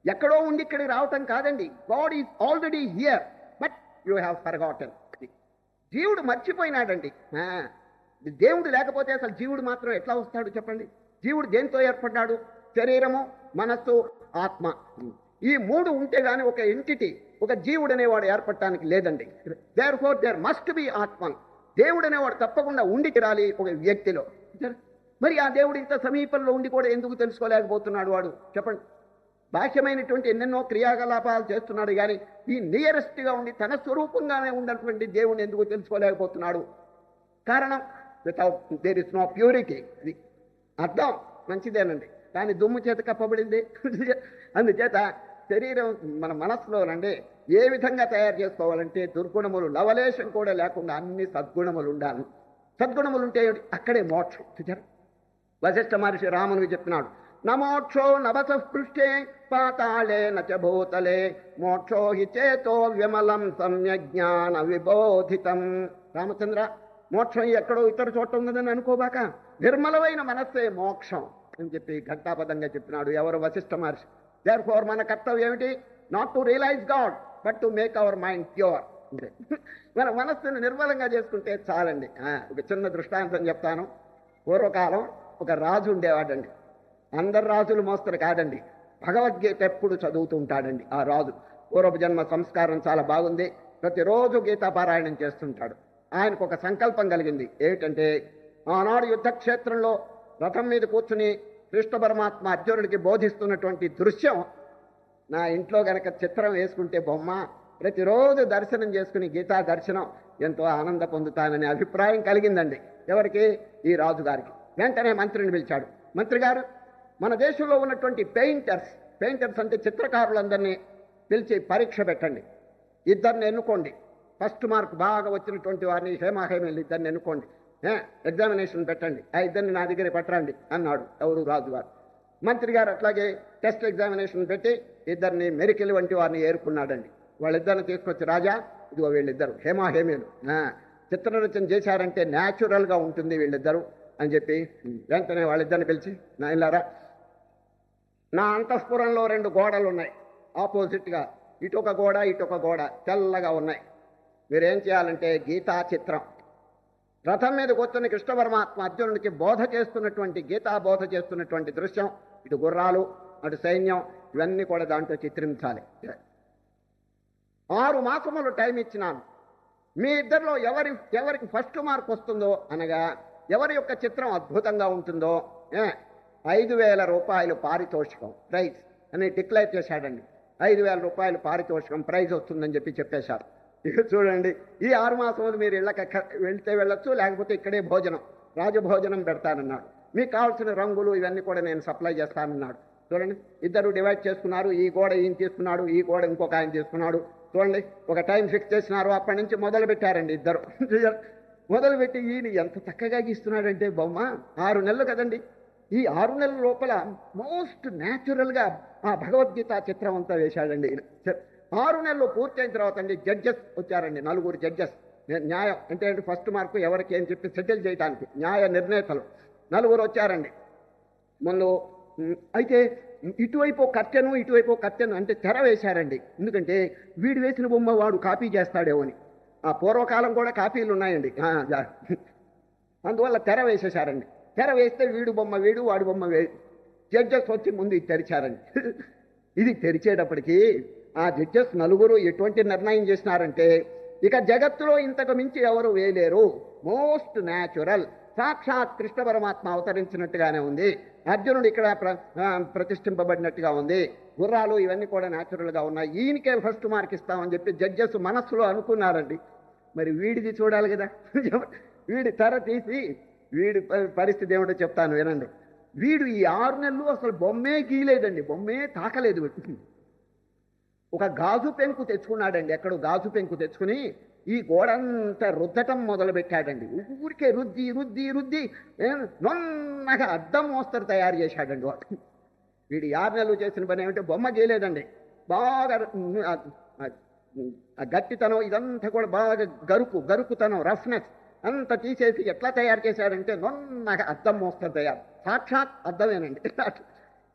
ఎక్కడో ఉండి ఇక్కడికి రావటం కాదండి. God is already here, but you have forgotten. జీవుడు మర్చిపోయినాడండి. దేవుడు లేకపోతే అసలు జీవుడు మాత్రం ఎట్లా వస్తాడు చెప్పండి? జీవుడు దేంతో ఏర్పడ్డాడు? శరీరము, మనస్సు, ఆత్మ. ఈ 3 ఉంటే గానీ ఒక ఎంటిటీ, ఒక జీవుడు అనేవాడు ఏర్పడటానికి లేదండి. దేర్ఫోర్ దేర్ మస్ట్ బి ఆత్మ. దేవుడు అనేవాడు తప్పకుండా ఉండి తీరాలి ఒక వ్యక్తిలో. మరి ఆ దేవుడు ఇంత సమీపంలో ఉండి కూడా ఎందుకు తెలుసుకోలేకపోతున్నాడు వాడు చెప్పండి? బాహ్యమైనటువంటి ఎన్నెన్నో క్రియాకలాపాలు చేస్తున్నాడు కానీ ఈ నియరెస్ట్గా ఉండి తన స్వరూపంగానే ఉన్నటువంటి దేవుని ఎందుకు తెలుసుకోలేకపోతున్నాడు? కారణం without there is no purity. ఇది అర్థం మంచిదేనండి, కానీ దుమ్ము చేత కప్పబడింది. అందుచేత శరీరం మన మనస్సులోనండి ఏ విధంగా తయారు చేసుకోవాలంటే దుర్గుణములు లవలేశం కూడా లేకుండా అన్ని సద్గుణములు ఉండాలి. సద్గుణములు ఉంటే అక్కడే మోక్షం. చూచారు, వశిష్ఠ మహర్షి రామునికి చెప్తున్నాడు, నమోక్షో నవసపృష్ఠే పాతాళే నచ భూతలే మోక్షో హి చేతో విమలం సమ్యజ్ఞాన విబోధితం. రామచంద్ర, మోక్షం ఎక్కడో ఇతర చోట ఉన్నదని అనుకోబాక, నిర్మలమైన మనస్సే మోక్షం అని చెప్పి ఘంటాపదంగా చెప్పినాడు ఎవరు? వశిష్ఠ మహర్షి. దేర్ఫోర్ మన కర్తవ్యం ఏమిటి? Not to realise God but to make our mind pure. మన మనస్సును నిర్మలంగా చేసుకుంటే చాలండి. ఒక చిన్న దృష్టాంతం చెప్తాను. పూర్వకాలం ఒక రాజు ఉండేవాడండి. అందరు రాజులు మోస్తరు కాదండి, భగవద్గీత ఎప్పుడు చదువుతూ ఉంటాడండి ఆ రాజు. పూర్వపు జన్మ సంస్కారం చాలా బాగుంది, ప్రతిరోజు గీతాపారాయణం చేస్తుంటాడు. ఆయనకు ఒక సంకల్పం కలిగింది. ఏమిటంటే, ఆనాడు యుద్ధక్షేత్రంలో రథం మీద కూర్చుని కృష్ణ పరమాత్మ అర్జునుడికి బోధిస్తున్నటువంటి దృశ్యం నా ఇంట్లో గనక చిత్రం వేసుకుంటే బొమ్మ ప్రతిరోజు దర్శనం చేసుకుని గీతా దర్శనం ఎంతో ఆనంద పొందుతాననే అభిప్రాయం కలిగిందండి. ఎవరికి? ఈ రాజుగారికి. వెంటనే మంత్రిని పిలిచాడు. మంత్రి గారు, మన దేశంలో ఉన్నటువంటి పెయింటర్స్ అంటే చిత్రకారులందరినీ పిలిచి పరీక్ష పెట్టండి. ఇద్దరిని ఎన్నుకోండి. ఫస్ట్ మార్క్ బాగా వచ్చినటువంటి వారిని హేమాహేమీలు ఇద్దరిని ఎన్నుకోండి, ఎగ్జామినేషన్ పెట్టండి, ఆ ఇద్దరిని నా దగ్గర పట్టరండి అన్నాడు ఎవరు? రాజుగారు. మంత్రి గారు అట్లాగే టెస్ట్ ఎగ్జామినేషన్ పెట్టి ఇద్దరిని మెరికిల్ వంటి వారిని ఏరుకున్నాడండి. వాళ్ళిద్దరిని తీసుకొచ్చి, రాజా ఇదిగో వీళ్ళిద్దరు హేమాహేమీలు, చిత్రరచన చేశారంటే న్యాచురల్గా ఉంటుంది వీళ్ళిద్దరు అని చెప్పి వెంటనే వాళ్ళిద్దరిని పిలిచి, నాయనలారా, నా అంతఃపురంలో 2 గోడలు ఉన్నాయి ఆపోజిట్గా, ఇటొక గోడ ఇటొక గోడ తెల్లగా ఉన్నాయి. మీరేం చేయాలంటే గీతా చిత్రం, రథం మీద కూర్చొని కృష్ణ పరమాత్మ అర్జునుడికి బోధ చేస్తున్నటువంటి గీతా బోధ చేస్తున్నటువంటి దృశ్యం, ఇటు గుర్రాలు అటు సైన్యం ఇవన్నీ కూడా దాంట్లో చిత్రించాలి. 6 మాసములు టైం ఇచ్చినాను. మీ ఇద్దరిలో ఎవరికి ఫస్ట్ మార్క్ వస్తుందో అనగా ఎవరి యొక్క చిత్రం అద్భుతంగా ఉంటుందో 5,000 రూపాయలు పారితోషికం ప్రైజ్ అని డిక్లేర్ చేశాడండి. 5,000 రూపాయలు పారితోషికం ప్రైజ్ వస్తుందని చెప్పేశారు. ఇక చూడండి, ఈ 6 మాసములు మీరు ఇళ్ళకి వెళ్తే వెళ్ళొచ్చు, లేకపోతే ఇక్కడే భోజనం, రాజభోజనం పెడతానన్నాడు. మీకు కావాల్సిన రంగులు ఇవన్నీ కూడా నేను సప్లై చేస్తానన్నాడు. చూడండి, ఇద్దరు డివైడ్ చేసుకున్నారు. ఈ గోడ ఈయన తీసుకున్నాడు, ఈ గోడ ఇంకొక ఆయన తీసుకున్నాడు. చూడండి, ఒక టైం ఫిక్స్ చేసినారు. అప్పటి నుంచి మొదలు పెట్టారండి ఇద్దరు. మొదలుపెట్టి ఈయన ఎంత చక్కగా గీస్తున్నాడంటే బొమ్మ 6 నెలలు కదండి. ఈ 6 నెలల లోపల మోస్ట్ న్యాచురల్గా ఆ భగవద్గీత చిత్రం అంతా వేశాడండి ఈయన. 6 నెలలు పూర్తయిన తర్వాత అండి జడ్జెస్ వచ్చారండి, 4 జడ్జెస్. న్యాయం అంటే ఫస్ట్ మార్కు ఎవరికి అని చెప్పి సెటిల్ చేయడానికి న్యాయ నిర్ణేతలు 4 వచ్చారండి ముందు. అయితే ఇటువైపు కర్టెను ఇటువైపు కర్టెను అంటే తెర వేశారండి. ఎందుకంటే వీడు వేసిన బొమ్మ వాడు కాపీ చేస్తాడేమో అని. ఆ పూర్వకాలం కూడా కాపీలు ఉన్నాయండి. అందువల్ల తెర వేసేశారండి. తెర వేస్తే వీడు బొమ్మ వీడు, వాడి బొమ్మ జడ్జెస్ వచ్చి ముందు ఇది తెరిచారండి. ఇది తెరిచేటప్పటికి ఆ జడ్జెస్ 4 ఎటువంటి నిర్ణయం చేసినారంటే, ఇక జగత్తులో ఇంతకు మించి ఎవరు వేయలేరు, మోస్ట్ న్యాచురల్, సాక్షాత్ కృష్ణ పరమాత్మ అవతరించినట్టుగానే ఉంది, అర్జునుడు ఇక్కడ ప్రతిష్ఠింపబడినట్టుగా ఉంది, గుర్రాలు ఇవన్నీ కూడా న్యాచురల్గా ఉన్నాయి, ఈయనకే ఫస్ట్ మార్క్ ఇస్తామని చెప్పి జడ్జెస్ మనస్సులో అనుకున్నారండి. మరి వీడిది చూడాలి కదా. వీడి తెర తీసి వీడి పరిస్థితి ఏమిటో చెప్తాను వినండి. వీడు ఈ 6 నెలలు అసలు బొమ్మే గీయలేదండి, బొమ్మే తాకలేదు. ఒక గాజు పెంకు తెచ్చుకున్నాడండి. ఎక్కడో గాజు పెంకు తెచ్చుకుని ఈ గోడంతా రుద్దటం మొదలు పెట్టాడండి. ఊరికే రుద్ది రుద్ది రుద్ది నొన్నగా అద్దం మోస్తరు తయారు చేశాడండి వాడు. వీడు 6 నెలలు చేసిన పని ఏమంటే బొమ్మ గీయలేదండి. బాగా గట్టితనం ఇదంతా కూడా బాగా గరుకుతనం, రఫ్నెస్ అంతా తీసేసి ఎట్లా తయారు చేశాడంటే నొన్నగా అద్దం మోస్తరు తయారు, సాక్షాత్ అద్దమేనండి.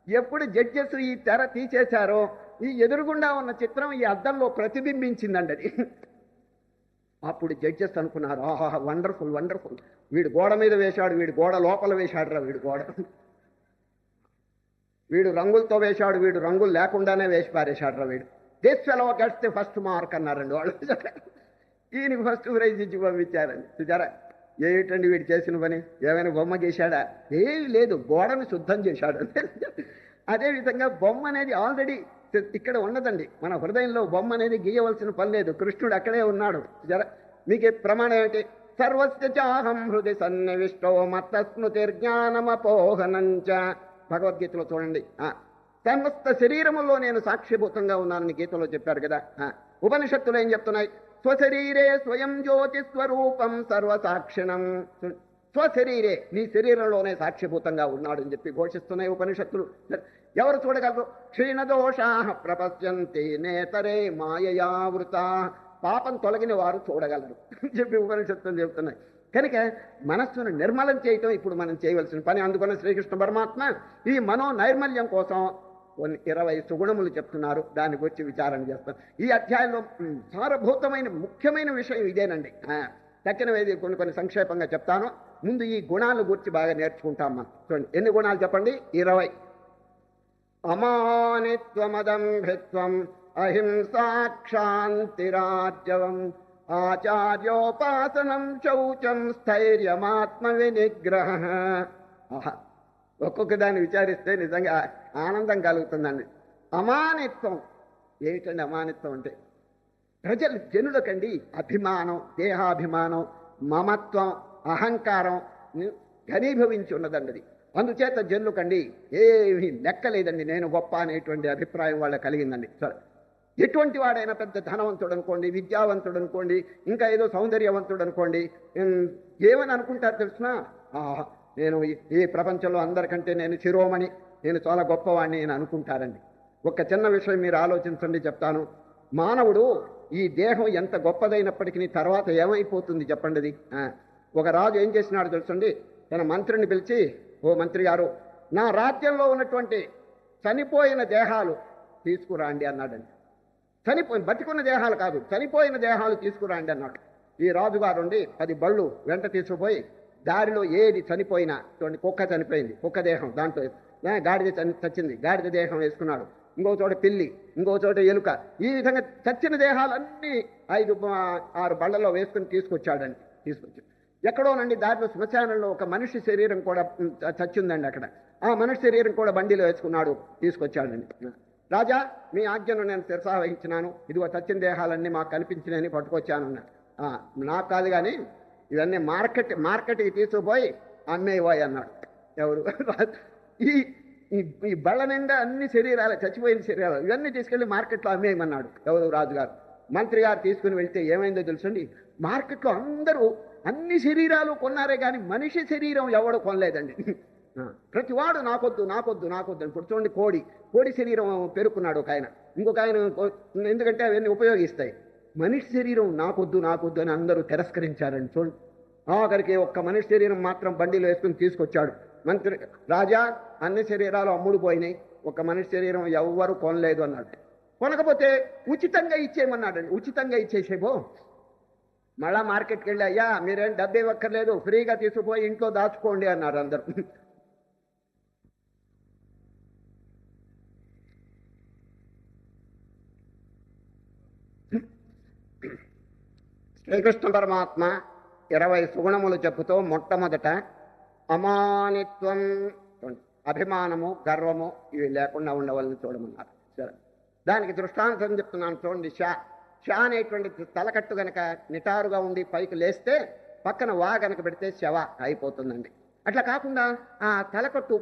ఎప్పుడు జడ్జెస్ ఈ తెర తీసేశారో ఈ ఎదురుగుండా ఉన్న చిత్రం ఈ అద్దంలో ప్రతిబింబించిందండి అది. అప్పుడు జడ్జెస్ అనుకున్నారు, ఆహా వండర్ఫుల్ వండర్ఫుల్, వీడు గోడ మీద వేశాడు, వీడు గోడ లోపల వేశాడు రా, వీడు రంగులతో వేశాడు, వీడు రంగులు లేకుండానే వేసి పారేశాడు రా వీడు. This fellow gets the first mark అన్నారండి వాళ్ళు. ఈయనకి ఫస్ట్ ప్రైజ్ ఇచ్చి పంపించారండి. చూచారా ఏమిటండి వీడు చేసిన పని? ఏమైనా బొమ్మ గీశాడా? ఏమీ లేదు, గోడను శుద్ధం చేశాడు. అదేవిధంగా బొమ్మ అనేది ఆల్రెడీ ఇక్కడ ఉన్నదండి. మన హృదయంలో బొమ్మ అనేది గీయవలసిన పని లేదు. కృష్ణుడు అక్కడే ఉన్నాడు. మీకు ప్రమాణం ఏంటి? సర్వస్య చాహం హృది సన్నివిష్టో మత్తస్మృతిర్జ్ఞానమపోహనంచ. భగవద్గీతలో చూడండి, సమస్త శరీరములో నేను సాక్షిభూతంగా ఉన్నానని గీతలో చెప్పారు కదా. ఉపనిషత్తులు ఏం చెప్తున్నాయి? స్వశరీరే స్వయం జ్యోతి స్వరూపం సర్వసాక్షిణం. స్వశరీరే, నీ శరీరంలోనే సాక్షిభూతంగా ఉన్నాడు అని చెప్పి ఘోషిస్తున్నాయి ఉపనిషత్తులు. ఎవరు చూడగలరు? క్షీణదోషా ప్రపశ్యంతి నేతరే మాయయావృత. పాపం తొలగిన వారు చూడగలరు చెప్పి ఉపనిషత్తులు చెప్తున్నాయి. కనుక మనస్సును నిర్మలం చేయటం ఇప్పుడు మనం చేయవలసిన పని. అందుకని శ్రీకృష్ణ పరమాత్మ ఈ మనో నైర్మల్యం కోసం 20 సుగుణములు చెప్తున్నారు. దాని గురించి విచారణ చేస్తాం. ఈ అధ్యాయంలో సారభూతమైన ముఖ్యమైన విషయం ఇదేనండి. తక్కినవేది కొన్ని సంక్షేపంగా చెప్తాను. ముందు ఈ గుణాల గురించి బాగా నేర్చుకుంటాం మనం. చూడండి, ఎన్ని గుణాలు చెప్పండి? 20. అమానిత్వమదంభిత్వం అహింసాక్షాంతిరాజ్యవం ఆచార్యోపాసనం శౌచం స్థైర్యమాత్మ వినిగ్రహ. ఒక్కొక్క దాన్ని విచారిస్తే నిజంగా ఆనందం కలుగుతుందండి. అమానిత్వం ఏమిటండి? అమానిత్వం అంటే జనులకండి అభిమానం, దేహాభిమానం, మమత్వం, అహంకారం ఘనీభవించి ఉన్నదండి అది. అందుచేత జనులకండి ఏమీ లెక్కలేదండి, నేను గొప్ప అనేటువంటి అభిప్రాయం వాళ్ళకి కలిగిందండి. సరే, ఎటువంటి వాడైనా పెద్ద ధనవంతుడు అనుకోండి, విద్యావంతుడు అనుకోండి, ఇంకా ఏదో సౌందర్యవంతుడు అనుకోండి, ఏమని అనుకుంటారు తెలిసిన? నేను ఈ ప్రపంచంలో అందరికంటే నేను శిరోమణి, నేను చాలా గొప్పవాడిని అని అనుకుంటారండి. ఒక చిన్న విషయం మీరు ఆలోచించండి, చెప్తాను. మానవుడు ఈ దేహం ఎంత గొప్పదైనప్పటికీ తర్వాత ఏమైపోతుంది చెప్పండి అది. ఒక రాజు ఏం చేసినాడు తెలుసండి? తన మంత్రిని పిలిచి, ఓ మంత్రి గారు, నా రాజ్యంలో ఉన్నటువంటి చనిపోయిన దేహాలు తీసుకురాండి అన్నాడండి. బతికున్న దేహాలు కాదు, చనిపోయిన దేహాలు తీసుకురాండి అన్నాడు. ఈ రాజుగారు 10 బళ్ళు వెంట తీసుకుపోయి దారిలో ఏది చనిపోయినా, చూడండి, కుక్క చనిపోయింది, కుక్క దేహం, దాంట్లో గాడిద చచ్చింది, గాడిద దేహం వేసుకున్నాడు. ఇంకో చోట పిల్లి, ఇంకో చోట ఎలుక, ఈ విధంగా చచ్చిన దేహాలన్నీ 5-6 బళ్ళలో వేసుకుని తీసుకొచ్చాడండి. ఎక్కడోనండి దారిలో శ్మశానంలో ఒక మనిషి శరీరం కూడా చచ్చిందండి. అక్కడ ఆ మనిషి శరీరం కూడా బండిలో వేసుకున్నాడు, తీసుకొచ్చాడండి. రాజా, మీ ఆజ్ఞను నేను శిరసా వహించినాను, ఇదిగో చచ్చిన దేహాలన్నీ మాకు కనిపించినని పట్టుకొచ్చాను. నాకు కాదు కానీ ఇవన్నీ మార్కెట్కి తీసుకుపోయి అమ్మేవాయి అన్నాడు. ఎవరు? ఈ బళ్ళ నిండా అన్ని శరీరాలు, చచ్చిపోయిన శరీరాలు, ఇవన్నీ తీసుకెళ్లి మార్కెట్లో అమ్మేయమన్నాడు. ఎవరు? రాజుగారు. మంత్రి గారు తీసుకుని వెళ్తే ఏమైందో తెలుసండి? మార్కెట్లో అందరూ అన్ని శరీరాలు కొన్నారే కానీ మనిషి శరీరం ఎవడు కొనలేదండి. ప్రతివాడు నాకొద్దు నాకొద్దు నాకొద్దు అని. ఇప్పుడు చూడండి, కోడి శరీరం పెరుక్కున్నాడు ఒక ఆయన, ఇంకొక ఆయన, ఎందుకంటే అవన్నీ ఉపయోగిస్తాయి. మనిషి శరీరం నాకొద్దు నాకొద్దు అని అందరూ తిరస్కరించారండి. చూడండి, ఆఖరికి ఒక్క మనిషి శరీరం మాత్రం బండిలో వేసుకుని తీసుకొచ్చాడు మంత్రి. రాజా, అన్ని శరీరాలు అమ్ముడు పోయినాయి, ఒక మనిషి శరీరం ఎవ్వరు కొనలేదు అన్నాడు. కొనకపోతే ఉచితంగా ఇచ్చేయమన్నాడండి. ఉచితంగా ఇచ్చేసేబో. మళ్ళా మార్కెట్కి వెళ్ళి, అయ్యా మీరేం డబ్బు ఇవ్వక్కర్లేదు, ఫ్రీగా తీసుకుపోయి ఇంట్లో దాచుకోండి అన్నారు అందరూ. శ్రీకృష్ణ పరమాత్మ 20 సుగుణములు చెప్పుతూ మొట్టమొదట అమానిత్వం, అభిమానము, గర్వము ఇవి లేకుండా ఉండవాలని చూడమన్నారు. సరే, దానికి దృష్టాంతం చెప్తున్నాను చూడండి. షా అనేటువంటి తలకట్టు గనక నిటారుగా ఉండి పైకి లేస్తే పక్కన వా గనక పెడితే శవ అయిపోతుందండి. అట్లా కాకుండా ఆ తలకట్టు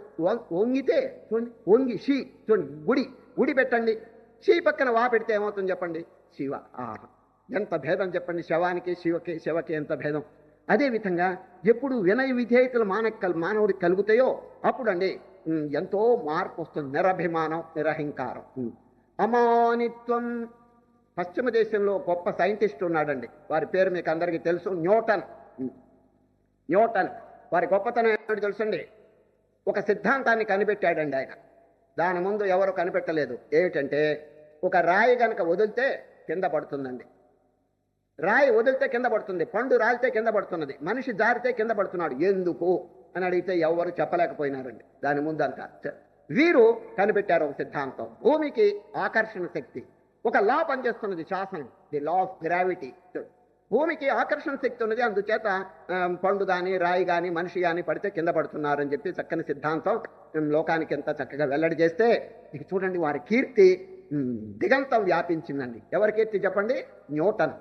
వంగితే చూడండి, వంగి షీ, చూడండి, గుడి పెట్టండి, షీ పక్కన వా పెడితే ఏమవుతుంది చెప్పండి? శివ. ఎంత భేదం చెప్పండి, శవానికి శివకి ఎంత భేదం. అదేవిధంగా ఎప్పుడు వినయ విధేయతలు మానవుడికి కలుగుతాయో అప్పుడు అండి ఎంతో మార్పు వస్తుంది. నిరభిమానం, నిరహంకారం. అమానిత్వం. పశ్చిమ దేశంలో గొప్ప సైంటిస్ట్ ఉన్నాడండి, వారి పేరు మీకు అందరికీ తెలుసు, న్యూటన్. వారి గొప్పతనం ఏమిటి తెలుసండి? ఒక సిద్ధాంతాన్ని కనిపెట్టాడండి ఆయన. దాని ముందు ఎవరు కనిపెట్టలేదు. ఏమిటంటే, ఒక రాయి గనక వదిలితే కింద పడుతుందండి. రాయి వదిలితే కింద పడుతుంది, పండు రాలితే కింద పడుతున్నది, మనిషి జారితే కింద పడుతున్నాడు. ఎందుకు అని అడిగితే ఎవరు చెప్పలేకపోయినారండి. దాని ముందంతా వీరు కనిపెట్టారు ఒక సిద్ధాంతం. భూమికి ఆకర్షణ శక్తి, ఒక లా పనిచేస్తున్నది, శాసనం, ది లా ఆఫ్ గ్రావిటీ. భూమికి ఆకర్షణ శక్తి ఉన్నది, అందుచేత పండు కానీ రాయి కానీ మనిషి కానీ పడితే కింద పడుతున్నారని చెప్పి చక్కని సిద్ధాంతం లోకానికి ఎంత చక్కగా వెల్లడి చేస్తే ఇక చూడండి వారి కీర్తి దిగంతం వ్యాపించిందండి. ఎవరి కీర్తి చెప్పండి? న్యూటన్.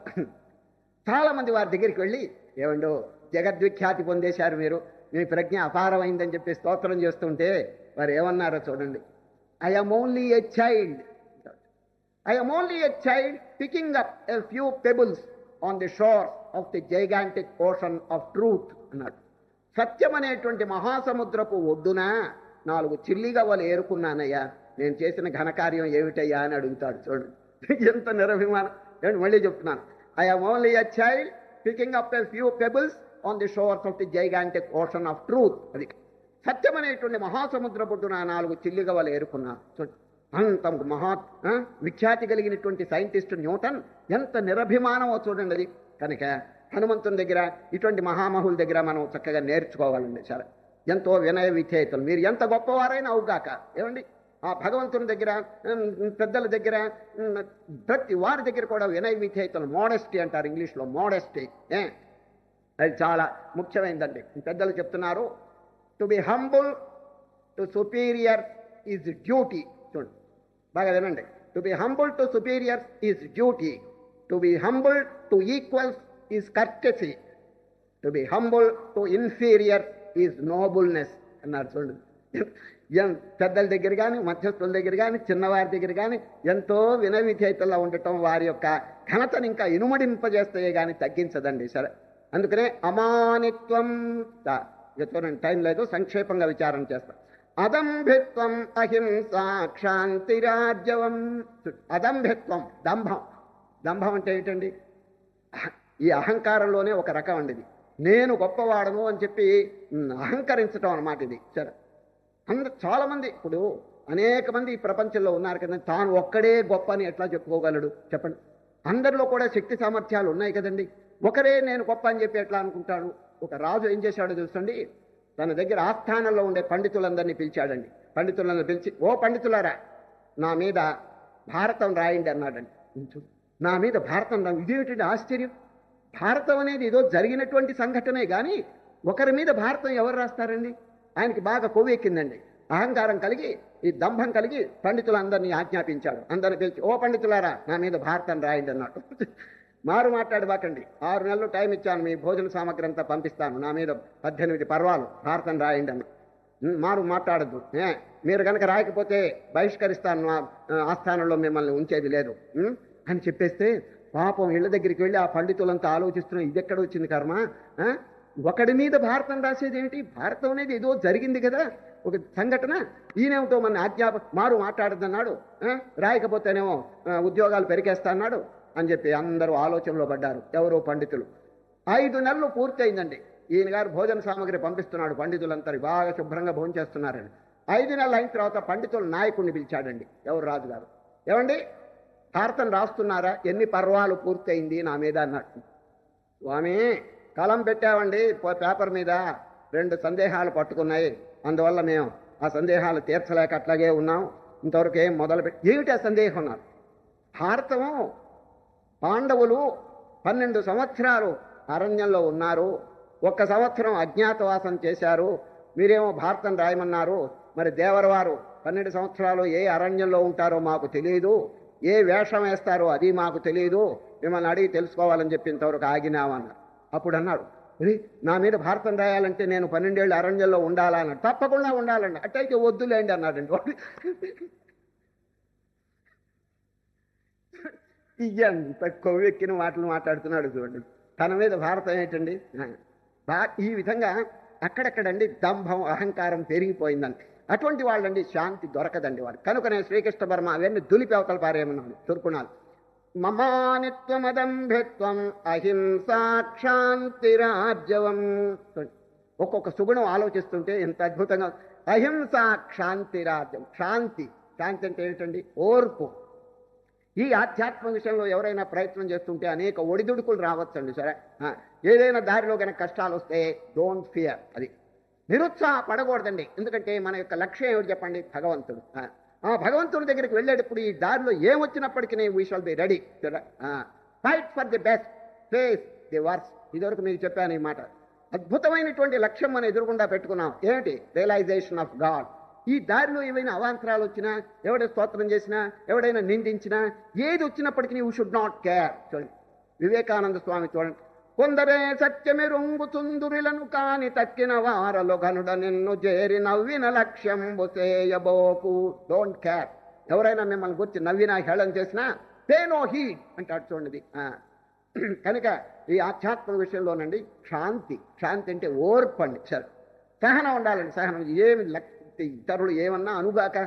చాలామంది వారి దగ్గరికి వెళ్ళి, ఏమండో జగద్విఖ్యాతి పొందేశారు మీరు, మీ ప్రజ్ఞ అపారమైందని చెప్పి స్తోత్రం చేస్తుంటే వారు ఏమన్నారో చూడండి. I am only a child. I am only a child picking up a few pebbles on the shore of the gigantic ocean of truth అన్నాడు. సత్యం అనేటువంటి మహాసముద్రపు ఒడ్డున 4 చిల్లిగవ్వలు ఏరుకున్నానయ్యా, నేను చేసిన ఘనకార్యం ఏమిటయ్యా అని అడుగుతాడు. చూడండి ఎంత నిరభిమానం. నేను మళ్ళీ చెప్తున్నాను, I am only a child picking up a few pebbles on the shores of the gigantic ocean of truth. అది సత్యం అనేటువంటి మహాసముద్ర పొడ్డున 4 చిల్లిగవ్వలు ఏరుకున్నా. చూడండి అంత విఖ్యాతి కలిగినటువంటి సైంటిస్ట్ న్యూటన్ ఎంత నిరభిమానమో చూడండి అది. కనుక హనుమంతుని దగ్గర ఇటువంటి మహామహుల దగ్గర మనం చక్కగా నేర్చుకోవాలండి. చాలా ఎంతో వినయ విధేయతలు. మీరు ఎంత గొప్పవారైనా అవుగాక, ఏమండి ఆ భగవంతుని దగ్గర పెద్దల దగ్గర ప్రతి వారి దగ్గర కూడా వినయ విధేయతలు, మోడెస్టీ అంటారు ఇంగ్లీష్లో, మోడెస్టీ. అది చాలా ముఖ్యమైనదండి. పెద్దలు చెప్తున్నారు, to be humble to superior is duty. చూడండి బాగా వినండి. To be humble to superiors is duty, to be humble to equals is courtesy, to be humble to inferior is nobleness అన్నారు. చూడండి పెద్దల దగ్గర కానీ, మధ్యస్థుల దగ్గర కానీ, చిన్నవారి దగ్గర కానీ ఎంతో వినయ విధేయతల్లో ఉండటం వారి యొక్క ఘనతను ఇంకా ఇనుమడింపజేస్తాయే కానీ తగ్గించదండి. సరే, అందుకనే అమానిత్వం. చూడండి టైం లేదు, సంక్షేపంగా విచారం చేస్తాం. అదంభిత్వం అహింసా క్షాంతిరాజ్యవం. అదంభిత్వం దంభం. దంభం అంటే ఏంటండి? ఈ అహంకారంలోనే ఒక రకం అండి ఇది. నేను గొప్పవాడను అని చెప్పి అహంకరించడం అన్నమాట ఇది. సరే, చాలామంది ఇప్పుడు అనేక మంది ఈ ప్రపంచంలో ఉన్నారు కదండి, తాను ఒక్కడే గొప్ప అని ఎట్లా చెప్పుకోగలడు చెప్పండి? అందరిలో కూడా శక్తి సామర్థ్యాలు ఉన్నాయి కదండి. ఒకరే నేను గొప్ప అని చెప్పి ఎట్లా అనుకుంటాడు? ఒక రాజు ఏం చేశాడో చూసండి, తన దగ్గర ఆస్థానంలో ఉండే పండితులందరినీ పిలిచాడండి. పండితులందరూ పిలిచి, ఓ పండితులారా, నా మీద భారతం రాయండి అన్నాడండి. నా మీద భారతం రా, ఇదేమిటండి ఆశ్చర్యం? భారతం అనేది ఏదో జరిగినటువంటి సంఘటనే కానీ ఒకరి మీద భారతం ఎవరు రాస్తారండి? ఆయనకి బాగా కొవ్వెక్కిందండి, అహంకారం కలిగి, ఈ దంభం కలిగి పండితులందరినీ ఆజ్ఞాపించాడు. అందరిని పిలిచి, ఓ పండితులారా, నా మీద భారతం రాయండి అన్నాడు. మారు మాట్లాడబాకండి, 6 నెలలు టైం ఇచ్చాను, మీ భోజన సామగ్రి అంతా పంపిస్తాను, నా మీద 18 పర్వాలు భారతం రాయండి అన్న. మారు మాట్లాడద్దు, మీరు కనుక రాయకపోతే బహిష్కరిస్తాను, నా ఆస్థానంలో మిమ్మల్ని ఉంచేది లేదు అని చెప్పేస్తే, పాపం ఇళ్ళ దగ్గరికి వెళ్ళి ఆ పండితులంతా ఆలోచిస్తున్నాం, ఇది ఎక్కడ వచ్చింది కర్మ, ఒకడి మీద భారతం రాసేది ఏమిటి? భారతం అనేది ఏదో జరిగింది కదా, ఒక సంఘటన. ఈయనేమిటో మన మారు మాట్లాడద్దన్నాడు, రాయకపోతేనేమో ఉద్యోగాలు పెరిగేస్తా అన్నాడు అని చెప్పి అందరూ ఆలోచనలో పడ్డారు. ఎవరో పండితులు. 5 నెలలు పూర్తి అయిందండి. ఈయన గారు భోజన సామగ్రి పంపిస్తున్నాడు, పండితులంతా బాగా శుభ్రంగా భోజనం చేస్తున్నారండి. 5 నెలలు అయిన తర్వాత పండితుల నాయకుడిని పిలిచాడండి. ఎవరు? రాజుగారు. ఏమండి, భారతం రాస్తున్నారా? ఎన్ని పర్వాలు పూర్తి అయింది నా మీద అన్నట్టు. స్వామి, కలం పెట్టామండి పేపర్ మీద, 2 సందేహాలు పట్టుకున్నాయి, అందువల్ల మేము ఆ సందేహాలు తీర్చలేక అట్లాగే ఉన్నాం, ఇంతవరకు ఏం ఏమిటి ఆ సందేహం అన్నారు. భారతము పాండవులు 12 సంవత్సరాలు అరణ్యంలో ఉన్నారు, 1 సంవత్సరం అజ్ఞాతవాసం చేశారు, మీరేమో భారతం రాయమన్నారు. మరి దేవరవారు 12 సంవత్సరాలు ఏ అరణ్యంలో ఉంటారో మాకు తెలియదు, ఏ వేషం వేస్తారో అది మాకు తెలియదు, మిమ్మల్ని అడిగి తెలుసుకోవాలని చెప్పి ఇంతవరకు ఆగినామన్నారు. అప్పుడు అన్నాడు, నా మీద భారతం రాయాలంటే నేను 12 ఏళ్ళు అరణ్యంలో ఉండాలా అన్నాడు. తప్పకుండా ఉండాలండి, అట్టయితే వద్దులేండి అన్నాడండి. ఎంత కొవ్వెక్కిన మాటలు మాట్లాడుతున్నాడు చూడండి. తన మీద భారతం ఏంటండి? ఈ విధంగా అక్కడెక్కడండి దంభం, అహంకారం పెరిగిపోయిందండి. అటువంటి వాళ్ళండి శాంతి దొరకదండి వాడు. కనుకనే శ్రీకృష్ణ పరమ అవన్నీ దులిపి అవతల పారేమన్నాడు తుర్కుణాలు. మమానిత్వమదంభిత్వం అహింసాక్షాంతిరాజ్యవం. ఒక్కొక్క సుగుణం ఆలోచిస్తుంటే ఎంత అద్భుతంగా. అహింసా క్షాంతిరాజ్యం. శాంతి. శాంతి అంటే ఏంటండి? ఓర్పు. ఈ ఆధ్యాత్మ విషయంలో ఎవరైనా ప్రయత్నం చేస్తుంటే అనేక ఒడిదుడుకులు రావచ్చండి. సరే, ఏదైనా దారిలో కనుక కష్టాలు వస్తే డోంట్ ఫియర్. అది నిరుత్సాహపడకూడదండి. ఎందుకంటే మన యొక్క లక్ష్యం ఏమిటి చెప్పండి? భగవంతుడు. ఆ భగవంతుడి దగ్గరికి వెళ్ళేటప్పుడు ఈ దారిలో ఏమొచ్చినప్పటికీ we shall be ready. Fight for the best, face the worst. ఇదివరకు మీకు చెప్పాను ఈ మాట. అద్భుతమైనటువంటి లక్ష్యం మనం ఎదురుగుండా పెట్టుకున్నాం. ఏమిటి? Realisation of God. ఈ దారిలో ఏవైనా అవాంతరాలు వచ్చినా, ఎవడైనా స్తోత్రం చేసినా, ఎవడైనా నిందించినా, ఏది వచ్చినప్పటికీ యూ షుడ్ నాట్ కేర్. చూడండి వివేకానంద స్వామి చూడండి, కొందరే సత్యమెరుంగుచుందురిలను కాని తక్కిన వారలు గనుడ నిన్ను చేరి నవ్విన లక్ష్యంబు చేయబోకు. Don't care. ఎవరైనా మిమ్మల్ని గురించి నవ్వినా హేళన చేసినా పే నో హీడ్ అంటాడు. చూడండి కనుక ఈ ఆధ్యాత్మ విషయంలోనండి శాంతి అంటే ఓర్పు అండి. సరే, సహనం ఉండాలండి. సహనం ఏమి ఇతరులు ఏమన్నా అనుగాక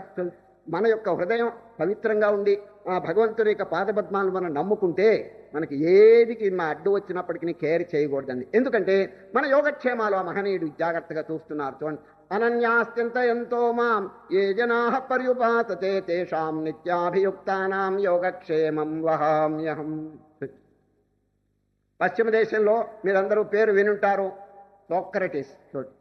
మన యొక్క హృదయం పవిత్రంగా ఉండి ఆ భగవంతుని యొక్క పాదపద్మాలను మనం నమ్ముకుంటే మనకి ఏదికి మా అడ్డు వచ్చినప్పటికీ కేర్ చేయకూడదండి. ఎందుకంటే మన యోగక్షేమాలు ఆ మహనీయుడు జాగ్రత్తగా చూస్తున్నారు. చూడండి, అనన్యాస్త్యంత ఎంతో మాం ఏ జనా పర్యుపాసతే తేషాం నిత్యాభియుక్తానాం యోగక్షేమం వహామ్యహం. పశ్చిమ దేశంలో మీరందరూ పేరు వినుంటారు, సోక్రటీస్. చూడండి,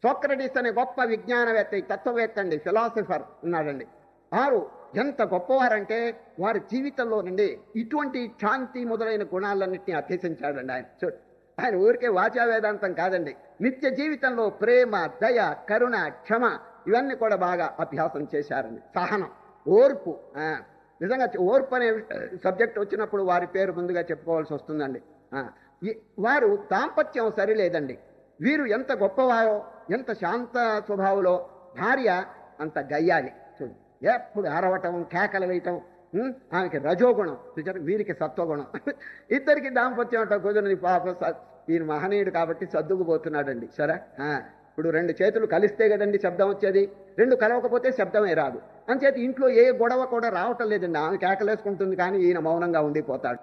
సోక్రటీస్ అనే గొప్ప విజ్ఞానవేత్త, తత్వవేత్త అండి, ఫిలాసఫర్ ఉన్నాడండి. వారు ఎంత గొప్పవారంటే వారి జీవితంలో నుండి ఇటువంటి శాంతి మొదలైన గుణాలన్నింటినీ అభ్యసించాడండి ఆయన. ఆయన ఊరికే వాచా వేదాంతం కాదండి, నిత్య జీవితంలో ప్రేమ, దయ, కరుణ, క్షమ ఇవన్నీ కూడా బాగా అభ్యాసం చేశారండి. సహనం, ఓర్పు. నిజంగా ఓర్పు అనే సబ్జెక్ట్ వచ్చినప్పుడు వారి పేరు ముందుగా చెప్పుకోవాల్సి వస్తుందండి. వారు దాంపత్యం సరిలేదండి. వీరు ఎంత గొప్పవారో, ఎంత శాంత స్వభావులో, భార్య అంత గయ్యాలి. చూడండి, ఎప్పుడు అరవటం, కేకలు వేయటం. ఆమెకి రజోగుణం, వీరికి సత్వగుణం. ఇద్దరికి దాంపత్యం అంట కుదరని. పాప ఈయన మహనీయుడు కాబట్టి సర్దుకుపోతున్నాడండి. సరే, ఇప్పుడు రెండు చేతులు కలిస్తే కదండి శబ్దం వచ్చేది, రెండు కలవకపోతే శబ్దమే రాదు. అంచేత ఇంట్లో ఏ గొడవ కూడా రావటం లేదండి. ఆమె కేకలేసుకుంటుంది కానీ ఈయన మౌనంగా ఉండిపోతాడు.